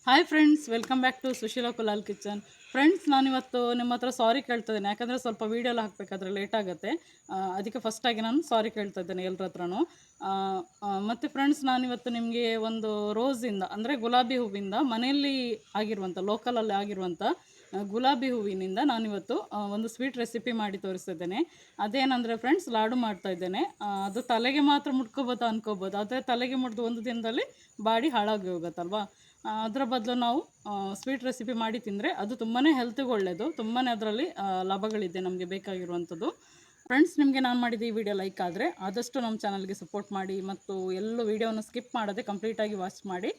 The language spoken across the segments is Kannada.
Hi friends, welcome back to Sushila Kulal kitchen. Friends, ನಾನಿವತ್ತು ನಿಮ್ಮ ಹತ್ರ ಸಾರಿ ಕೇಳ್ತಾ ಇದ್ದೇನೆ. ಯಾಕಂದರೆ ಸ್ವಲ್ಪ ವೀಡಿಯೋ ಎಲ್ಲ ಹಾಕಬೇಕಾದ್ರೆ ಲೇಟ್ ಆಗುತ್ತೆ. ಅದಕ್ಕೆ ಫಸ್ಟಾಗಿ ನಾನು ಸಾರಿ ಕೇಳ್ತಾ ಇದ್ದೇನೆ ಎಲ್ಲರ ಹತ್ರನೂ. ಮತ್ತು ಫ್ರೆಂಡ್ಸ್, ನಾನಿವತ್ತು ನಿಮಗೆ ಒಂದು ರೋಸಿಂದ ಅಂದರೆ ಗುಲಾಬಿ ಹೂವಿಂದ ಮನೆಯಲ್ಲಿ ಆಗಿರುವಂಥ ಲೋಕಲಲ್ಲಿ ಆಗಿರುವಂಥ ಗುಲಾಬಿ ಹೂವಿನಿಂದ ನಾನಿವತ್ತು ಒಂದು ಸ್ವೀಟ್ ರೆಸಿಪಿ ಮಾಡಿ ತೋರಿಸ್ತಿದ್ದೇನೆ. ಅದೇನಂದರೆ ಫ್ರೆಂಡ್ಸ್, ಲಾಡು ಮಾಡ್ತಾ ಇದ್ದೇನೆ. ಅದು ತಲೆಗೆ ಮಾತ್ರ ಮುಟ್ಕೋಬೋದು ಅನ್ಕೋಬೋದು, ಆದರೆ ತಲೆಗೆ ಮುಟ್ದು ಒಂದು ದಿನದಲ್ಲಿ ಬಾಡಿ ಹಾಳಾಗಿ ಹೋಗುತ್ತಲ್ವಾ. ಅದರ ಬದಲು ನಾವು ಸ್ವೀಟ್ ರೆಸಿಪಿ ಮಾಡಿ ತಿಂದರೆ ಅದು ತುಂಬಾ ಹೆಲ್ತಿಗೆ ಒಳ್ಳೆಯದು. ತುಂಬಾ ಅದರಲ್ಲಿ ಲಾಭಗಳಿದೆ ನಮಗೆ ಬೇಕಾಗಿರುವಂಥದ್ದು. ಫ್ರೆಂಡ್ಸ್, ನಿಮಗೆ ನಾನು ಮಾಡಿದ ಈ ವಿಡಿಯೋ ಲೈಕ್ ಆದರೆ ಆದಷ್ಟು ನಮ್ಮ ಚಾನಲ್ಗೆ ಸಪೋರ್ಟ್ ಮಾಡಿ ಮತ್ತು ಎಲ್ಲೂ ವಿಡಿಯೋನ ಸ್ಕಿಪ್ ಮಾಡದೆ ಕಂಪ್ಲೀಟಾಗಿ ವಾಚ್ ಮಾಡಿ.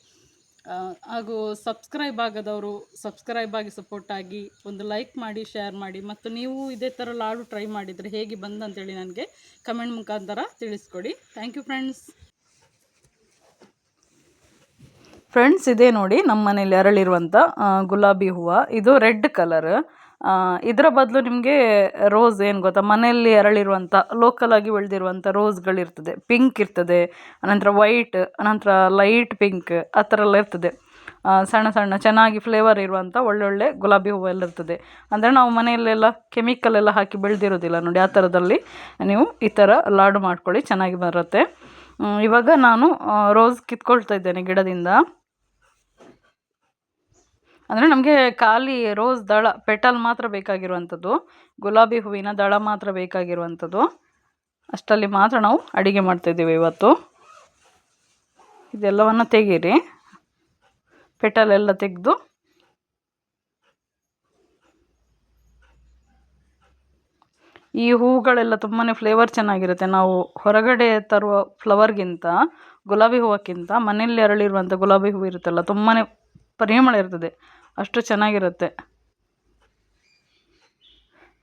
ಹಾಗೂ ಸಬ್ಸ್ಕ್ರೈಬ್ ಆಗದವರು ಸಬ್ಸ್ಕ್ರೈಬ್ ಆಗಿ ಸಪೋರ್ಟ್ ಆಗಿ, ಒಂದು ಲೈಕ್ ಮಾಡಿ, ಶೇರ್ ಮಾಡಿ, ಮತ್ತು ನೀವು ಇದೇ ಥರ ಲಾಡು ಟ್ರೈ ಮಾಡಿದರೆ ಹೇಗೆ ಬಂದಂತೇಳಿ ನನಗೆ ಕಮೆಂಟ್ ಮುಖಾಂತರ ತಿಳಿಸ್ಕೊಡಿ. Thank you friends. ಫ್ರೆಂಡ್ಸ್, ಇದೇ ನೋಡಿ ನಮ್ಮ ಮನೇಲಿ ಅರಳಿರುವಂಥ ಗುಲಾಬಿ ಹೂವು. ಇದು ರೆಡ್ ಕಲರ್. ಇದರ ಬದಲು ನಿಮಗೆ ರೋಸ್ ಏನು ಗೊತ್ತಾ, ಮನೆಯಲ್ಲಿ ಅರಳಿರುವಂಥ ಲೋಕಲಾಗಿ ಬೆಳೆದಿರುವಂಥ ರೋಸ್ಗಳಿರ್ತದೆ. ಪಿಂಕ್ ಇರ್ತದೆ, ಅನಂತರ ವೈಟ್, ಅನಂತರ ಲೈಟ್ ಪಿಂಕ್, ಆ ಥರ ಎಲ್ಲ ಇರ್ತದೆ. ಸಣ್ಣ ಸಣ್ಣ ಚೆನ್ನಾಗಿ ಫ್ಲೇವರ್ ಇರುವಂಥ ಒಳ್ಳೊಳ್ಳೆ ಗುಲಾಬಿ ಹೂವೆಲ್ಲ ಇರ್ತದೆ. ಅಂದರೆ ನಾವು ಮನೆಯಲ್ಲೆಲ್ಲ ಕೆಮಿಕಲ್ ಎಲ್ಲ ಹಾಕಿ ಬೆಳೆದಿರೋದಿಲ್ಲ ನೋಡಿ, ಆ ಥರದಲ್ಲಿ ನೀವು ಈ ಥರ ಲಾಡು ಮಾಡ್ಕೊಳ್ಳಿ, ಚೆನ್ನಾಗಿ ಬರುತ್ತೆ. ಇವಾಗ ನಾನು ರೋಸ್ ಕಿತ್ಕೊಳ್ತಾ ಇದ್ದೇನೆ ಗಿಡದಿಂದ. ಅಂದರೆ ನಮಗೆ ಖಾಲಿ ರೋಸ್ ದಳ ಪೆಟಲ್ ಮಾತ್ರ ಬೇಕಾಗಿರುವಂಥದ್ದು, ಗುಲಾಬಿ ಹೂವಿನ ದಳ ಮಾತ್ರ ಬೇಕಾಗಿರುವಂಥದ್ದು. ಅಷ್ಟರಲ್ಲಿ ಮಾತ್ರ ನಾವು ಅಡುಗೆ ಮಾಡ್ತಾಯಿದ್ದೀವಿ ಇವತ್ತು. ಇದೆಲ್ಲವನ್ನು ತೆಗೀರಿ, ಪೆಟಲೆಲ್ಲ ತೆಗೆದು. ಈ ಹೂವುಗಳೆಲ್ಲ ತುಂಬಾ ಫ್ಲೇವರ್ ಚೆನ್ನಾಗಿರುತ್ತೆ. ನಾವು ಹೊರಗಡೆ ತರುವ ಫ್ಲವರ್ಗಿಂತ, ಗುಲಾಬಿ ಹೂವಕ್ಕಿಂತ ಮನೆಯಲ್ಲಿ ಅರಳಿರುವಂಥ ಗುಲಾಬಿ ಹೂವು ಇರುತ್ತಲ್ಲ, ತುಂಬಾ ಪರಿಮಳ ಇರ್ತದೆ, ಅಷ್ಟು ಚೆನ್ನಾಗಿರುತ್ತೆ.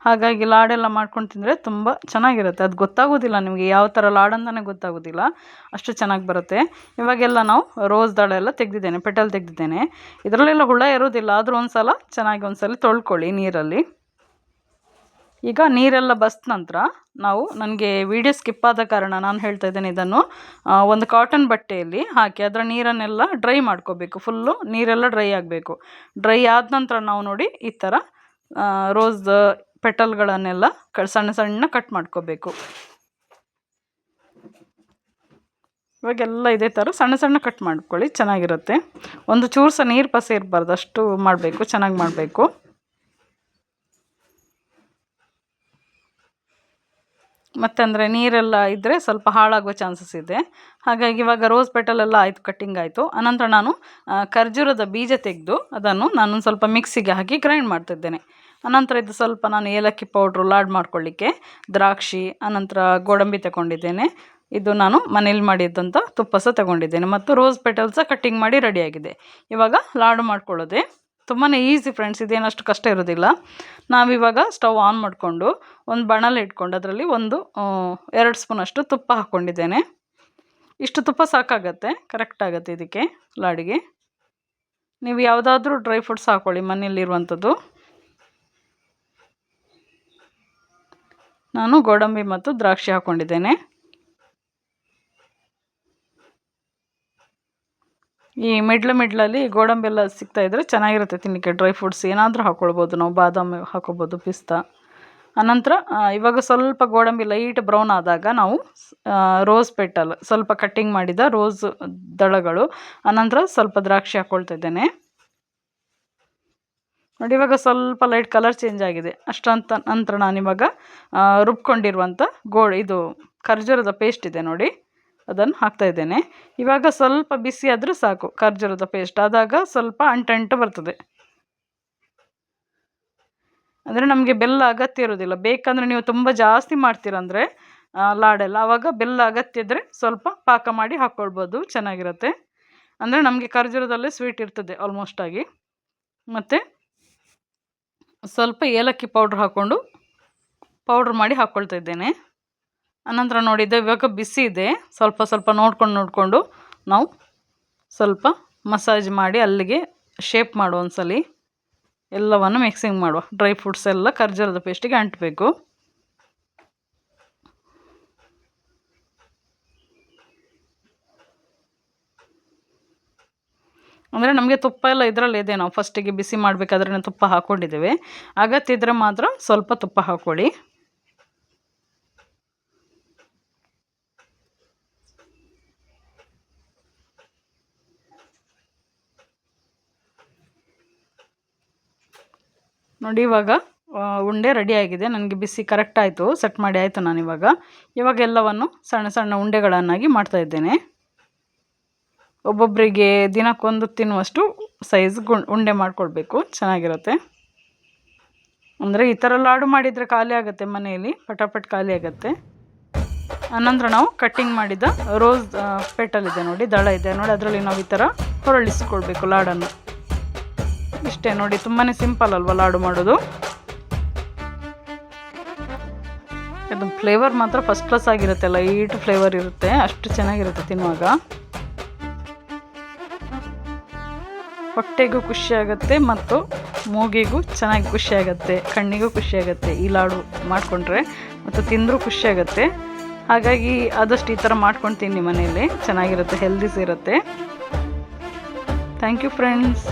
ಹಾಗಾಗಿ ಲಾಡೆಲ್ಲ ಮಾಡ್ಕೊಂಡು ತಿಂದರೆ ತುಂಬ ಚೆನ್ನಾಗಿರುತ್ತೆ. ಅದು ಗೊತ್ತಾಗೋದಿಲ್ಲ ನಿಮಗೆ, ಯಾವ ಥರ ಲಾಡಂತಲೇ ಗೊತ್ತಾಗೋದಿಲ್ಲ, ಅಷ್ಟು ಚೆನ್ನಾಗಿ ಬರುತ್ತೆ. ಇವಾಗೆಲ್ಲ ನಾವು ರೋಸ್ ದಳ ಎಲ್ಲ ತೆಗೆದಿದ್ದೇನೆ, ಪೆಟಲ್ ತೆಗೆದಿದ್ದೇನೆ. ಇದರಲ್ಲೆಲ್ಲ ಹುಳ ಇರೋದಿಲ್ಲ, ಆದರೂ ಒಂದ್ಸಲ ತೊಳ್ಕೊಳ್ಳಿ ನೀರಲ್ಲಿ. ಈಗ ನೀರೆಲ್ಲ ಬಸ್ದ ನಂತರ ನಾವು, ನನಗೆ ವಿಡಿಯೋ ಸ್ಕಿಪ್ ಆದ ಕಾರಣ ನಾನು ಹೇಳ್ತಾ ಇದ್ದೇನೆ, ಇದನ್ನು ಒಂದು ಕಾಟನ್ ಬಟ್ಟೆಯಲ್ಲಿ ಹಾಕಿ ಅದರ ನೀರನ್ನೆಲ್ಲ ಡ್ರೈ ಮಾಡ್ಕೋಬೇಕು. ಫುಲ್ಲು ನೀರೆಲ್ಲ ಡ್ರೈ ಆಗಬೇಕು. ಡ್ರೈ ಆದ ನಂತರ ನಾವು ನೋಡಿ ಈ ಥರ ರೋಸ್ ಪೆಟಲ್ಗಳನ್ನೆಲ್ಲ ಸಣ್ಣ ಸಣ್ಣ ಕಟ್ ಮಾಡ್ಕೋಬೇಕು. ಇವಾಗೆಲ್ಲ ಇದೇ ಥರ ಸಣ್ಣ ಸಣ್ಣ ಕಟ್ ಮಾಡ್ಕೊಳ್ಳಿ, ಚೆನ್ನಾಗಿರುತ್ತೆ. ಒಂದು ಚೂರು ಸಹ ನೀರು ಪಸೆ ಇರಬಾರ್ದು, ಅಷ್ಟು ಮಾಡಬೇಕು, ಚೆನ್ನಾಗಿ ಮಾಡಬೇಕು. ಮತ್ತಂದರೆ ನೀರೆಲ್ಲ ಇದ್ದರೆ ಸ್ವಲ್ಪ ಹಾಳಾಗುವ ಚಾನ್ಸಸ್ ಇದೆ. ಹಾಗಾಗಿ ಇವಾಗ ರೋಸ್ ಪೆಟಲೆಲ್ಲ ಆಯಿತು, ಕಟ್ಟಿಂಗ್ ಆಯಿತು. ಅನಂತರ ನಾನು ಖರ್ಜೂರದ ಬೀಜ ತೆಗೆದು ಅದನ್ನು ನಾನು ಸ್ವಲ್ಪ ಮಿಕ್ಸಿಗೆ ಹಾಕಿ ಗ್ರೈಂಡ್ ಮಾಡ್ತಿದ್ದೇನೆ. ಅನಂತರ ಇದು ಸ್ವಲ್ಪ ನಾನು ಏಲಕ್ಕಿ ಪೌಡ್ರು ಲಾಡ್ ಮಾಡ್ಕೊಳ್ಳಿಕ್ಕೆ ದ್ರಾಕ್ಷಿ, ಅನಂತರ ಗೋಡಂಬಿ ತಗೊಂಡಿದ್ದೇನೆ. ಇದು ನಾನು ಮನೇಲಿ ಮಾಡಿದ್ದಂಥ ತುಪ್ಪ ಸಹ ತಗೊಂಡಿದ್ದೇನೆ, ಮತ್ತು ರೋಸ್ ಪೆಟಲ್ ಸಹ ಕಟ್ಟಿಂಗ್ ಮಾಡಿ ರೆಡಿಯಾಗಿದೆ. ಇವಾಗ ಲಾಡು ಮಾಡ್ಕೊಳ್ಳೋದೆ ತುಂಬಾ ಈಸಿ ಫ್ರೆಂಡ್ಸ್, ಇದೇನಷ್ಟು ಕಷ್ಟ ಇರೋದಿಲ್ಲ. ನಾವಿವಾಗ ಸ್ಟವ್ ಆನ್ ಮಾಡಿಕೊಂಡು ಒಂದು ಬಾಣಲೆ ಇಟ್ಕೊಂಡು ಅದರಲ್ಲಿ 2 ಸ್ಪೂನಷ್ಟು ತುಪ್ಪ ಹಾಕ್ಕೊಂಡಿದ್ದೇನೆ. ಇಷ್ಟು ತುಪ್ಪ ಸಾಕಾಗತ್ತೆ, ಕರೆಕ್ಟ್ ಆಗುತ್ತೆ ಇದಕ್ಕೆ ಲಾಡಿಗೆ. ನೀವು ಯಾವುದಾದ್ರೂ ಡ್ರೈ ಫ್ರೂಟ್ಸ್ ಹಾಕ್ಕೊಳ್ಳಿ ಮನೆಯಲ್ಲಿರುವಂಥದ್ದು. ನಾನು ಗೋಡಂಬಿ ಮತ್ತು ದ್ರಾಕ್ಷಿ ಹಾಕ್ಕೊಂಡಿದ್ದೇನೆ. ಈ ಮಿಡ್ಲಲ್ಲಿ ಗೋಡಂಬಿ ಎಲ್ಲ ಸಿಗ್ತಾಯಿದ್ರೆ ಚೆನ್ನಾಗಿರುತ್ತೆ ತಿನ್ನಲಿಕ್ಕೆ. ಡ್ರೈ ಫ್ರೂಟ್ಸ್ ಏನಾದರೂ ಹಾಕ್ಕೊಳ್ಬೋದು ನಾವು, ಬಾದಾಮಿ ಹಾಕ್ಕೊಬೋದು, ಪಿಸ್ತಾ. ಅನಂತರ ಇವಾಗ ಸ್ವಲ್ಪ ಗೋಡಂಬಿ ಲೈಟ್ ಬ್ರೌನ್ ಆದಾಗ ನಾವು ರೋಸ್ ಪೆಟಲ್ ಸ್ವಲ್ಪ ಕಟ್ಟಿಂಗ್ ಮಾಡಿದ ರೋಸ್ ದಳಗಳು, ಅನಂತರ ಸ್ವಲ್ಪ ದ್ರಾಕ್ಷಿ ಹಾಕ್ಕೊಳ್ತಾ ಇದ್ದೇನೆ ನೋಡಿ. ಇವಾಗ ಸ್ವಲ್ಪ ಲೈಟ್ ಕಲರ್ ಚೇಂಜ್ ಆಗಿದೆ. ಅಷ್ಟಂತ ನಂತರ ನಾನಿವಾಗ ರುಬ್ಕೊಂಡಿರುವಂಥ ಇದು ಖರ್ಜೂರದ ಪೇಸ್ಟ್ ಇದೆ ನೋಡಿ, ಅದನ್ನು ಹಾಕ್ತಾಯಿದ್ದೇನೆ. ಇವಾಗ ಸ್ವಲ್ಪ ಬಿಸಿ ಆದರೂ ಸಾಕು, ಖರ್ಜೂರದ ಪೇಸ್ಟ್ ಆದಾಗ ಸ್ವಲ್ಪ ಅಂಟು ಬರ್ತದೆ. ಅಂದರೆ ನಮಗೆ ಬೆಲ್ಲ ಅಗತ್ಯ ಇರೋದಿಲ್ಲ. ಬೇಕಂದರೆ ನೀವು ತುಂಬ ಜಾಸ್ತಿ ಮಾಡ್ತೀರಂದರೆ ಲಾಡೆಲ್ಲ, ಆವಾಗ ಬೆಲ್ಲ ಅಗತ್ಯ ಇದ್ದರೆ ಸ್ವಲ್ಪ ಪಾಕ ಮಾಡಿ ಹಾಕ್ಕೊಳ್ಬೋದು, ಚೆನ್ನಾಗಿರುತ್ತೆ. ಅಂದರೆ ನಮಗೆ ಖರ್ಜೂರದಲ್ಲೇ ಸ್ವೀಟ್ ಇರ್ತದೆ ಆಲ್ಮೋಸ್ಟ್ ಆಗಿ. ಮತ್ತು ಸ್ವಲ್ಪ ಏಲಕ್ಕಿ ಪೌಡ್ರ್ ಹಾಕ್ಕೊಂಡು ಪೌಡ್ರ್ ಮಾಡಿ ಹಾಕ್ಕೊಳ್ತಾ ಇದ್ದೇನೆ. ಅನಂತರ ನೋಡಿದ್ದೆ ಇವಾಗ ಬಿಸಿ ಇದೆ, ಸ್ವಲ್ಪ ನೋಡಿಕೊಂಡು ನಾವು ಸ್ವಲ್ಪ ಮಸಾಜ್ ಮಾಡಿ ಅಲ್ಲಿಗೆ ಶೇಪ್ ಮಾಡುವ. ಒಂದ್ಸಲಿ ಎಲ್ಲವನ್ನು ಮಿಕ್ಸಿಂಗ್ ಮಾಡುವ, ಡ್ರೈ ಫ್ರೂಟ್ಸ್ ಎಲ್ಲ ಖರ್ಜೂರದ ಪೇಸ್ಟಿಗೆ ಅಂಟಬೇಕು. ಅಂದರೆ ನಮಗೆ ತುಪ್ಪ ಎಲ್ಲ ಇದರಲ್ಲಿ ಇದೆ, ನಾವು ಫಸ್ಟಿಗೆ ಬಿಸಿ ಮಾಡಬೇಕಾದ್ರೆ ತುಪ್ಪ ಹಾಕ್ಕೊಂಡಿದ್ದೇವೆ. ಅಗತ್ಯ ಇದ್ದರೆ ಮಾತ್ರ ಸ್ವಲ್ಪ ತುಪ್ಪ ಹಾಕ್ಕೊಳ್ಳಿ. ನೋಡಿ ಇವಾಗ ಉಂಡೆ ರೆಡಿಯಾಗಿದೆ. ನನಗೆ ಬಿಸಿ ಕರೆಕ್ಟ್ ಆಯಿತು, ಸೆಟ್ ಮಾಡಿ ಆಯಿತು. ಇವಾಗ ಎಲ್ಲವನ್ನು ಸಣ್ಣ ಸಣ್ಣ ಉಂಡೆಗಳನ್ನಾಗಿ ಮಾಡ್ತಾ ಇದ್ದೇನೆ. ಒಬ್ಬೊಬ್ಬರಿಗೆ ದಿನಕ್ಕೊಂದು ತಿನ್ನುವಷ್ಟು ಸೈಜ್ ಉಂಡೆ ಮಾಡ್ಕೊಳ್ಬೇಕು, ಚೆನ್ನಾಗಿರುತ್ತೆ. ಅಂದರೆ ಈ ಥರ ಲಾಡು ಮಾಡಿದರೆ ಖಾಲಿ ಆಗುತ್ತೆ ಮನೆಯಲ್ಲಿ, ಪಟಾಪಟ್ ಖಾಲಿ ಆಗುತ್ತೆ. ಆನಂತರ ನಾವು ಕಟ್ಟಿಂಗ್ ಮಾಡಿದ ರೋಸ್ ಪೆಟಲ್ ಇದೆ ನೋಡಿ, ದಳ ಇದೆ ನೋಡಿ, ಅದರಲ್ಲಿ ನಾವು ಈ ಥರ ಹೊರಳಿಸ್ಕೊಳ್ಬೇಕು ಲಾಡನ್ನು. ಇಷ್ಟೇ ನೋಡಿ, ತುಂಬಾ ಸಿಂಪಲ್ ಅಲ್ವಾ ಲಾಡು ಮಾಡೋದು. ಅದು ಫ್ಲೇವರ್ ಮಾತ್ರ ಫಸ್ಟ್ ಕ್ಲಾಸ್ ಆಗಿರುತ್ತೆ, ಲೈಟ್ ಫ್ಲೇವರ್ ಇರುತ್ತೆ, ಅಷ್ಟು ಚೆನ್ನಾಗಿರುತ್ತೆ ತಿನ್ನುವಾಗ. ಹೊಟ್ಟೆಗೂ ಖುಷಿಯಾಗುತ್ತೆ ಮತ್ತು ಮೂಗಿಗೂ ಚೆನ್ನಾಗಿ ಖುಷಿಯಾಗುತ್ತೆ, ಕಣ್ಣಿಗೂ ಖುಷಿಯಾಗುತ್ತೆ ಈ ಲಾಡು ಮಾಡಿಕೊಂಡ್ರೆ, ಮತ್ತು ತಿಂದರೂ ಖುಷಿಯಾಗುತ್ತೆ. ಹಾಗಾಗಿ ಆದಷ್ಟು ಈ ಥರ ಮಾಡ್ಕೊಂಡು ತಿನ್ನಿ ಮನೆಯಲ್ಲಿ, ಚೆನ್ನಾಗಿರುತ್ತೆ, ಹೆಲ್ದೀಸ್ ಇರುತ್ತೆ. Thank you friends.